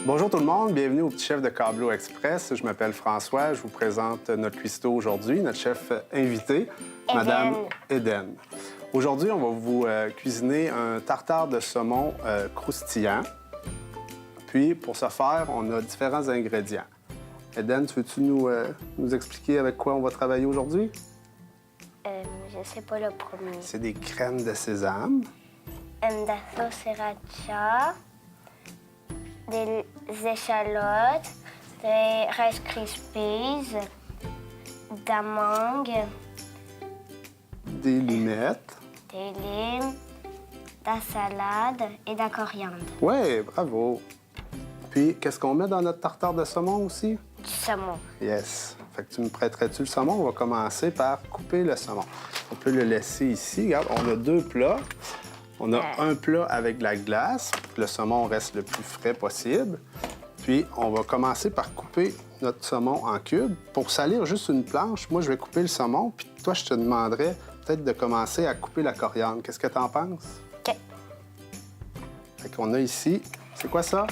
Bonjour tout le monde, bienvenue au Petit Chef de Câbleau Express. Je m'appelle François, je vous présente notre cuistot aujourd'hui, notre chef invité, Madame Eden. Aujourd'hui, on va vous cuisiner un tartare de saumon croustillant. Puis, pour ce faire, on a différents ingrédients. Eden, veux-tu nous expliquer avec quoi on va travailler aujourd'hui? Je sais pas le premier. C'est des crèmes de sésame. De la sauce sriracha, des échalotes, des Rice Krispies, d'amangue, Des lunettes. des limes, de la salade et de la coriandre. Ouais, bravo. Puis, qu'est-ce qu'on met dans notre tartare de saumon aussi? Du saumon. Yes. Fait que tu me prêterais-tu le saumon? On va commencer par couper le saumon. On peut le laisser ici. Regarde, on a deux plats. On a un plat avec de la glace, pour que le saumon reste le plus frais possible. Puis, on va commencer par couper notre saumon en cubes. Pour salir juste une planche, moi, je vais couper le saumon, puis toi, je te demanderais peut-être de commencer à couper la coriandre. Qu'est-ce que tu en penses? OK. Fait qu'on a ici... C'est quoi ça?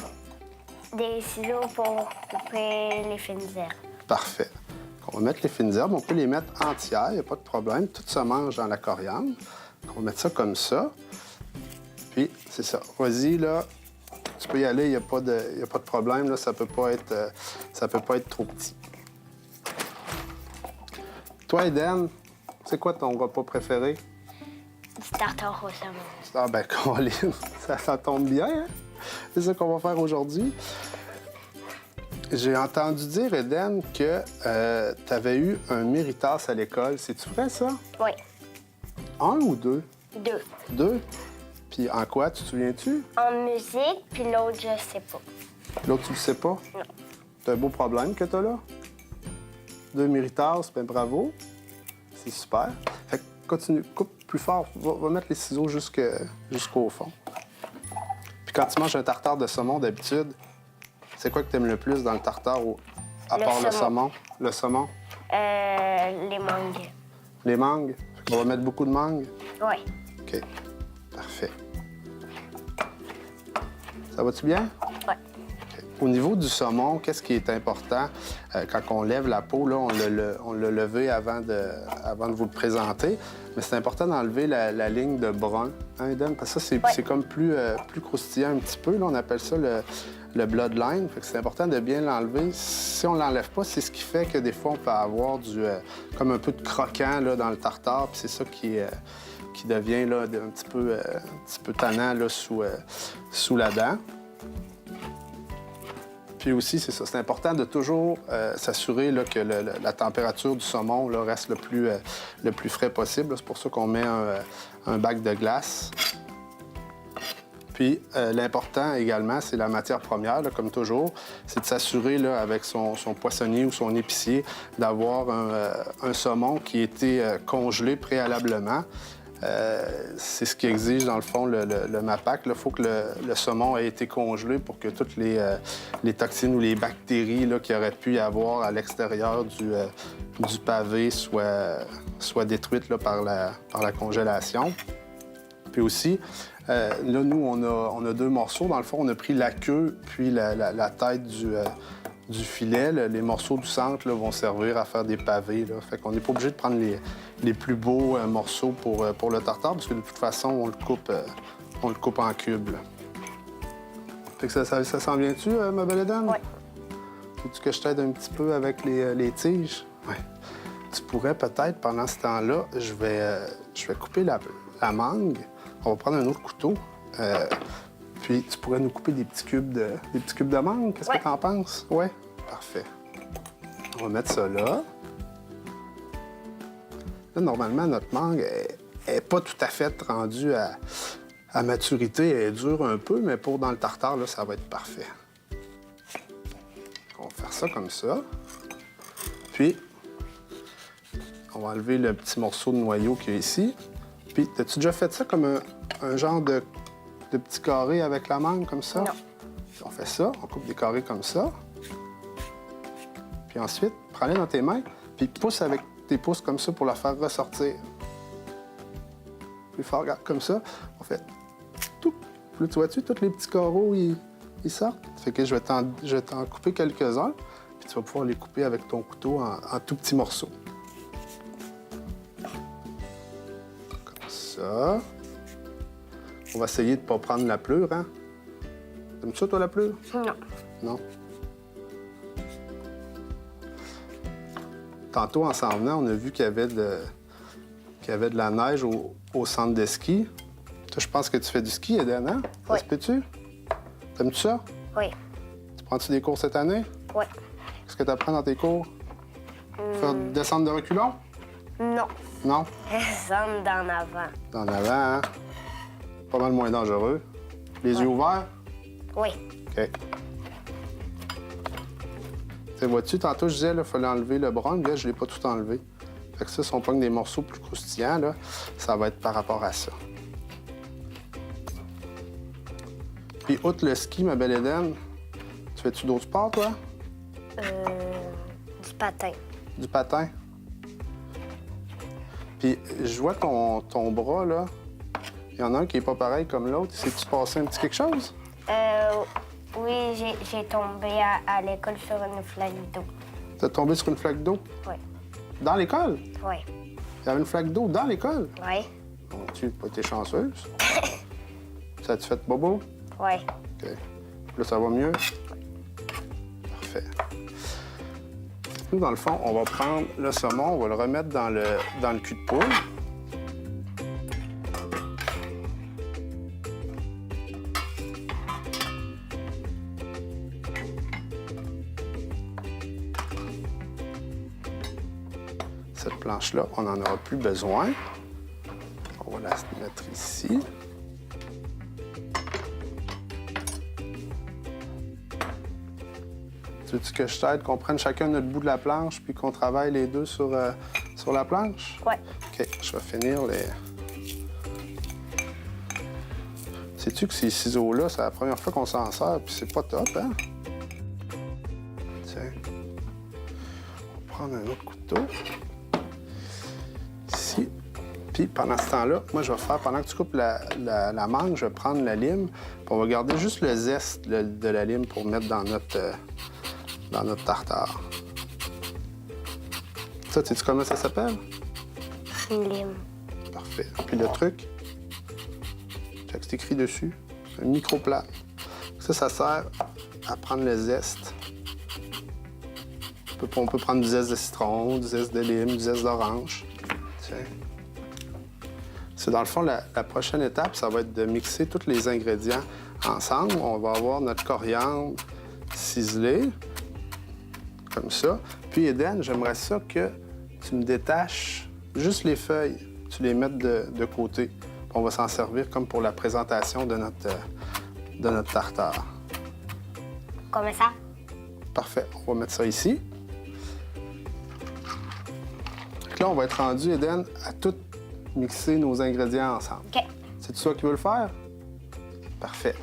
Des ciseaux pour couper les fines herbes. Parfait. On va mettre les fines herbes. On peut les mettre entières, il n'y a pas de problème. Tout se mange dans la coriandre. On va mettre ça comme ça. Puis, c'est ça. Vas-y, là. Tu peux y aller, il n'y a pas de problème. Là. Ça peut pas être trop petit. Toi, Eden, c'est quoi ton repas préféré? Du tartare au saumon. Ah ben, Colin, ça tombe bien, hein? C'est ça qu'on va faire aujourd'hui. J'ai entendu dire, Eden, que tu avais eu un méritas à l'école. C'est-tu vrai, ça? Oui. Un ou deux? Deux. Deux? Puis en quoi, tu te souviens-tu? En musique, puis l'autre, je sais pas. L'autre, tu le sais pas? Non. C'est un beau problème que t'as là. Deux méritas, ben bravo. C'est super. Fait que continue, coupe plus fort. Va mettre les ciseaux jusqu'au fond. Puis quand tu manges un tartare de saumon, d'habitude, c'est quoi que tu aimes le plus dans le tartare, à part le saumon? Le saumon? Les mangues. Les mangues? On va mettre beaucoup de mangues? Oui. OK. Parfait. Ça va-tu bien? Oui. OK. Au niveau du saumon, qu'est-ce qui est important? Quand on lève la peau, là, on l'a levé avant de vous le présenter. Mais c'est important d'enlever la ligne de brun, hein, Eden? Parce que ça, c'est comme plus croustillant un petit peu. Là, on appelle ça le bloodline. Fait que c'est important de bien l'enlever. Si on l'enlève pas, c'est ce qui fait que des fois, on peut avoir comme un peu de croquant là, dans le tartare. Puis c'est ça qui devient là, un petit peu tannant là, sous la dent. Puis aussi, c'est ça, c'est important de toujours s'assurer là, que la température du saumon là, reste le plus frais possible. C'est pour ça qu'on met un bac de glace. Puis l'important également, c'est la matière première, là, comme toujours, c'est de s'assurer là, avec son poissonnier ou son épicier d'avoir un saumon qui a été congelé préalablement. C'est ce qui exige, dans le fond, le MAPAC. Il faut que le saumon ait été congelé pour que toutes les toxines ou les bactéries là, qu'il aurait pu y avoir à l'extérieur du pavé soient détruites là, par la congélation. Puis aussi, là, nous, on a deux morceaux. Dans le fond, on a pris la queue puis la tête du filet. Les morceaux du centre là, vont servir à faire des pavés. Là. Fait qu'on n'est pas obligé de prendre les plus beaux morceaux pour le tartare, parce que de toute façon, on le coupe en cubes. Là. Fait que ça s'en vient-tu, ma belle Eden? Oui. Veux-tu que je t'aide un petit peu avec les tiges? Oui. Tu pourrais peut-être, pendant ce temps-là, je vais couper la mangue. On va prendre un autre couteau. Puis tu pourrais nous couper des petits cubes de mangue. Qu'est-ce que tu en penses? Oui? Parfait. On va mettre ça là. Là, normalement, notre mangue n'est pas tout à fait rendue à maturité. Elle est dure un peu, mais pour dans le tartare, là, ça va être parfait. On va faire ça comme ça. Puis, on On va enlever le petit morceau de noyau qu'il y a ici. Puis, as-tu déjà fait ça comme un genre de petit carré avec la mangue, comme ça? Non. Puis on fait ça, on coupe des carrés comme ça. Puis ensuite, prends-les dans tes mains, puis pousse avec tes pouces comme ça pour la faire ressortir. Plus fort, regarde, comme ça. On fait tout. Puis là, tu vois-tu, tous les petits carreaux, ils sortent. Fait que je vais t'en couper quelques-uns, puis tu vas pouvoir les couper avec ton couteau en tout petits morceaux. Comme ça. On va essayer de ne pas prendre la pleure, hein? T'aimes ça, toi, la pleure? Non. Non? Tantôt, en s'en venant, on a vu qu'il y avait de la neige au centre de ski. Toi, je pense que tu fais du ski, Eden, hein? Ça Oui. se peut-tu? T'aimes-tu ça? Oui. Tu prends-tu des cours cette année? Oui. Qu'est-ce que tu apprends dans tes cours? Faire descendre de reculons? Non. Non? Descendre d'en avant. D'en avant, hein? Pas mal moins dangereux. Les yeux ouverts? Oui. OK. Tu vois-tu, tantôt, je disais, il fallait enlever le brun. Là, je ne l'ai pas tout enlevé. Fait que ça, si on pogne des morceaux plus croustillants, là, ça va être par rapport à ça. Puis, outre le ski, ma belle Eden, tu fais-tu d'autres sports, toi? Du patin. Du patin? Puis, je vois ton bras, là. Il y en a un qui est pas pareil comme l'autre. Sais-tu passé un petit quelque chose? Oui, j'ai tombé à l'école sur une flaque d'eau. T'es tombé sur une flaque d'eau? Oui. Dans l'école? Oui. Il y avait une flaque d'eau dans l'école? Oui. Oh, tu n'as pas été chanceuse? Ça a-tu fait bobo? Oui. OK. Là, ça va mieux? Parfait. Nous, dans le fond, on va prendre le saumon, on va le remettre dans le cul de poule. Cette planche-là, on n'en aura plus besoin. On va la mettre ici. Tu veux-tu que je t'aide, qu'on prenne chacun notre bout de la planche puis qu'on travaille les deux sur la planche? Oui. OK, je vais finir les... Sais-tu que ces ciseaux-là, c'est la première fois qu'on s'en sert, puis c'est pas top, hein? Tiens. On va prendre un autre couteau. Ici. Puis pendant ce temps-là, moi, je vais faire, pendant que tu coupes la mangue, je vais prendre la lime, puis on va garder juste le zeste de la lime pour mettre dans notre tartare. Ça, sais-tu comment ça s'appelle? Une lime. Parfait. Puis le truc, c'est écrit dessus, un microplat. Ça sert à prendre le zeste. On peut prendre du zeste de citron, du zeste de lime, du zeste d'orange. Tiens. C'est dans le fond, la prochaine étape, ça va être de mixer tous les ingrédients ensemble. On va avoir notre coriandre ciselé, comme ça. Puis, Eden, j'aimerais ça que tu me détaches juste les feuilles. Tu les mettes de côté. Puis on va s'en servir comme pour la présentation de notre tartare. Comme ça? Parfait. On va mettre ça ici. Donc là, on va être rendu, Eden, à tout mixer nos ingrédients ensemble. OK. C'est toi qui veux le faire? Parfait.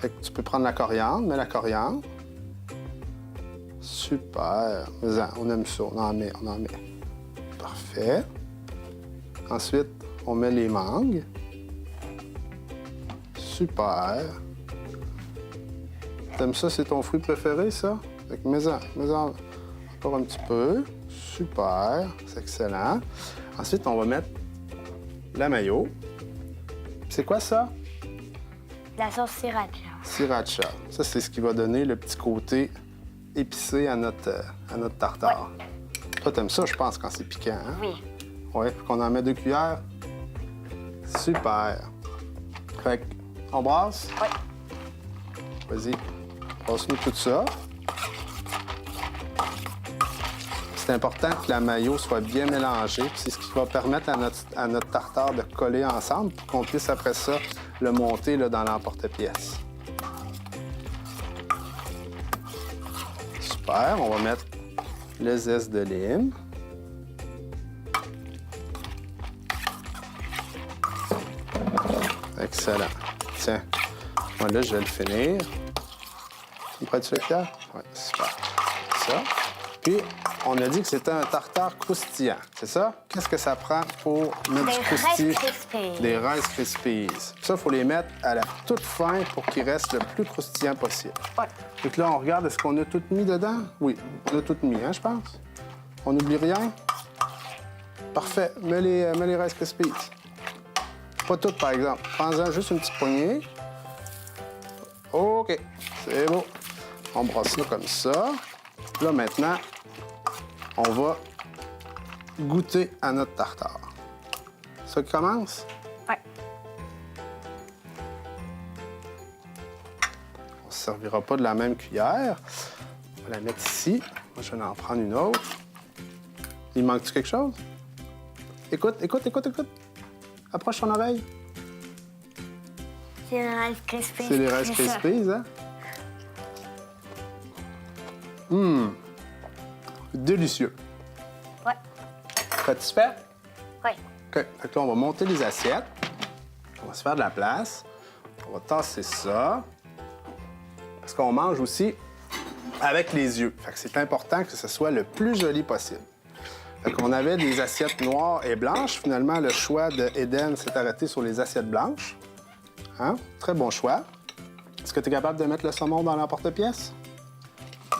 Fait que tu peux prendre la coriandre, mets la coriandre. Super. On aime ça, on en met. Parfait. Ensuite, on met les mangues. Super. T'aimes ça? C'est ton fruit préféré, ça? Fait que mets-en encore un petit peu. Super. C'est excellent. Ensuite, on va mettre la mayo. C'est quoi ça? La sauce sriracha. Sriracha. Ça, c'est ce qui va donner le petit côté épicé à notre tartare. Ouais. Toi, t'aimes ça, je pense, quand c'est piquant, hein? Oui. Oui, puis qu'on en met 2 cuillères. Super. Fait qu'on brasse? Oui. Vas-y, passe-nous tout ça. C'est important que la mayo soit bien mélangée. C'est ce qui va permettre à notre tartare de coller ensemble pour qu'on puisse, après ça, le monter là, dans l'emporte-pièce. Super. On va mettre le zeste de lime. Excellent. Tiens, moi, là, je vais le finir. Tu me prêtes-tu le Pierre? Oui, super. Ça. Puis, on a dit que c'était un tartare croustillant, c'est ça? Qu'est-ce que ça prend pour mettre Des du croustillant? Rice Krispies. Des Rice Krispies. Ça, il faut les mettre à la toute fin pour qu'ils restent le plus croustillant possible. Ouais. Donc là, on regarde, est-ce qu'on a tout mis dedans? Oui, on a tout mis, hein, je pense. On n'oublie rien? Parfait. Mets les Rice Krispies. Pas toutes, par exemple. Prends-en juste une petite poignée. OK, c'est beau. On brosse ça comme ça. Là, maintenant, on va goûter à notre tartare. Ça qui commence? Ouais. On ne se servira pas de la même cuillère. On va la mettre ici. Moi, je vais en prendre une autre. Il manque-tu quelque chose? Écoute. Approche ton oreille. C'est les Rice Krispies. C'est les Rice Krispies, hein? Délicieux. Ouais. Satisfait? Ouais. OK. Fait que là, on va monter les assiettes. On va se faire de la place. On va tasser ça. Parce qu'on mange aussi avec les yeux. Fait que c'est important que ce soit le plus joli possible. Fait qu'on avait des assiettes noires et blanches. Finalement, le choix de Eden s'est arrêté sur les assiettes blanches. Hein? Très bon choix. Est-ce que tu es capable de mettre le saumon dans l'emporte-pièce?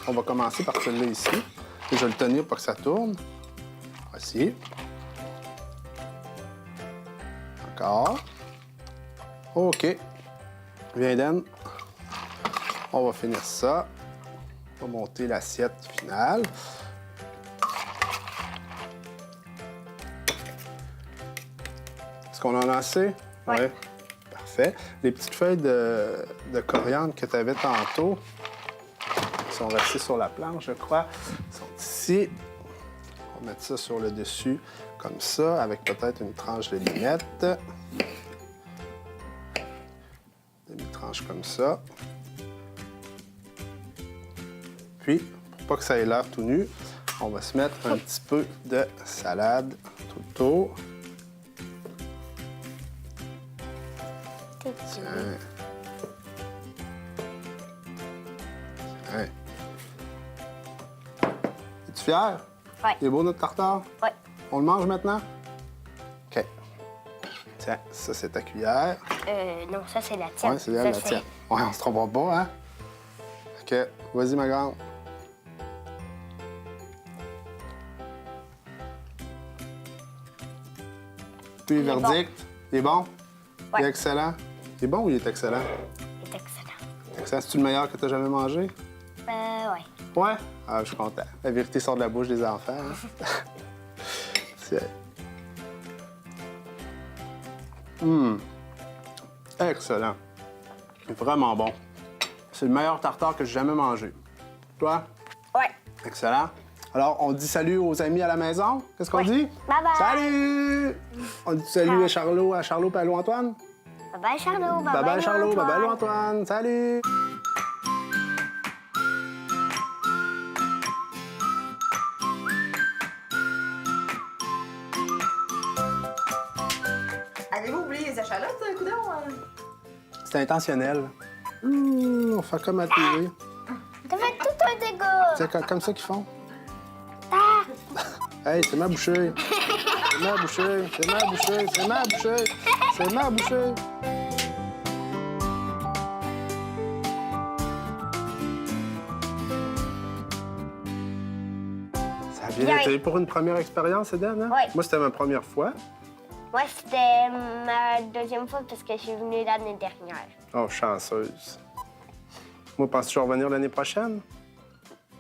On va commencer par celui-là ici. Et je vais le tenir pour que ça tourne. Voici. Encore. OK. Viens, Eden. On va finir ça. On va monter l'assiette finale. Est-ce qu'on en a assez? Ouais. Ouais. Parfait. Les petites feuilles de coriandre que tu avais tantôt sont restées sur la planche, je crois. Ils sont ici. On va mettre ça sur le dessus, comme ça, avec peut-être une tranche de limette. Des tranches comme ça. Puis, pour pas que ça ait l'air tout nu, on va se mettre un petit peu de salade tout autour. Tiens. Tiens. Es-tu fier? Ouais. Il est beau notre tartare? Ouais. On le mange maintenant? OK. Tiens, ça, c'est ta cuillère. Non, ça, c'est la tienne. Oui, c'est la tienne. Ouais, on se trompera pas, hein? OK. Vas-y, ma grande. Puis, Il est verdict. Il est bon? Ouais. Il est excellent? Il est bon ou il est excellent? C'est excellent. Excellent. C'est-tu le meilleur que tu as jamais mangé? Ouais. Ouais? Ah, je suis content. La vérité sort de la bouche des enfants. Hein? C'est... Excellent. Vraiment bon. C'est le meilleur tartare que j'ai jamais mangé. Toi? Ouais. Excellent. Alors, on dit salut aux amis à la maison. Qu'est-ce qu'on Ouais. dit? Bye bye. Salut! On dit salut à Charlot et à Louis-Antoine? Bye bye, Charlot. Bye bye, Charlot. Bye bye, Louis-Antoine. Louis-Antoine. Salut! Avez-vous oublié les échalotes, coudonc? C'est intentionnel. On fait comme à TV. T'as fait tout un dégât. C'est comme ça qu'ils font. Hey, c'est ma bouchée. C'est ma bouchée. C'est ma bouchée. C'est ma bouchée. C'est ma bouchée. Ça a bien été pour une première expérience, Eden, hein? Oui. Moi, c'était ma première fois. Moi, c'était ma deuxième fois parce que je suis venue l'année dernière. Oh, chanceuse. Moi, penses-tu revenir l'année prochaine?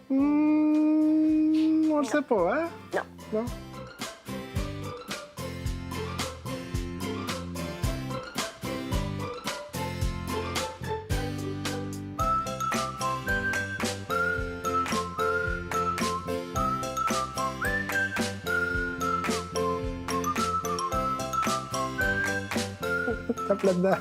On le sait pas, hein? Non. Non? Tape là-dedans.